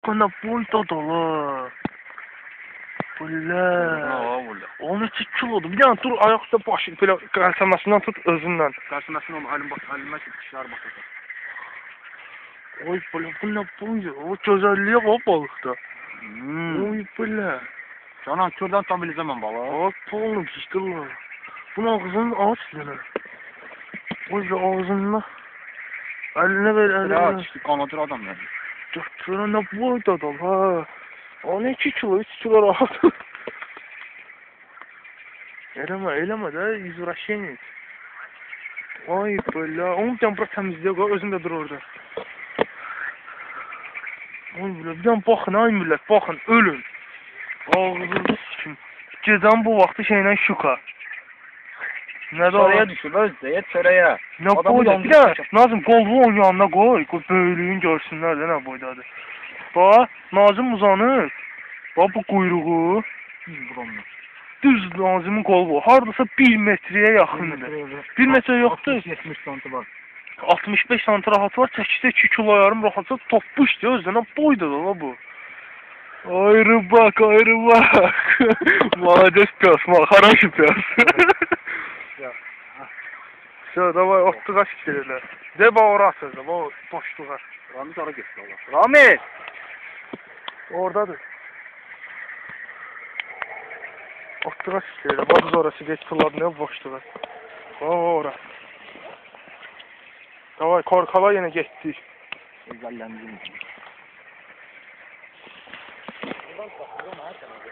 Kana boyda dolu. Bula. 13 kilodur. Bir dənə dur ayaqda başı belə qəlsəməsindən tut özündən. Qəlsəməsindən onu əlimə dişlər baxacaq. Oy bula bu nə boydur? O gözəlliyə bax balıqda. Oy bula. Canan kördən tam biləcəm mən balığı. Bax polnu pişdirlər. Bunun ağzını aç yenə. Oy ağzını. Əlinə ver əlinə. Ya qanadır adam yəni. Götürə nə boyda da ha. 12 kilo 3 kilo rahat. Eləmə də izvrashenic. Ay bula. Onu bir bura təmizliyə qoy, özün də dur orada. Oy bula, bir dənə baxın ay millət, baxın, ölün. Ağzınızı sikin. Gecən bu vaxtı şeylə şuka. Nədə Çörəyə düşür, özdə, çörəyə. Nə boyda? Bir də Nazım qolunu onun yanına qoy, böyülüyün görsünlər də nə boydadır. Bax, Nazım uzanır. Bax bu quyruğu. Düz Nazımın qolu. Hardasa 1 metrəyə yaxındır. 1 metrə yoxdur. 70 sm var. 65 sm rahat var. Çəkisi 2 kilo yarım rahatsa toppuş diyor. Özünə boyda da bu. Ayrı bak. Молодец пес, хороший пес. Все, давай otluğa siktirələr. De bax orası, bax boşluğa. Ramiz ora getdi Allah. Ramiz! Oradadır. Otluğa siktirələr. Bax orası geç fırladı boşluğa. Bax ora. Davay korkala yenə getdik. Gözəlləndi.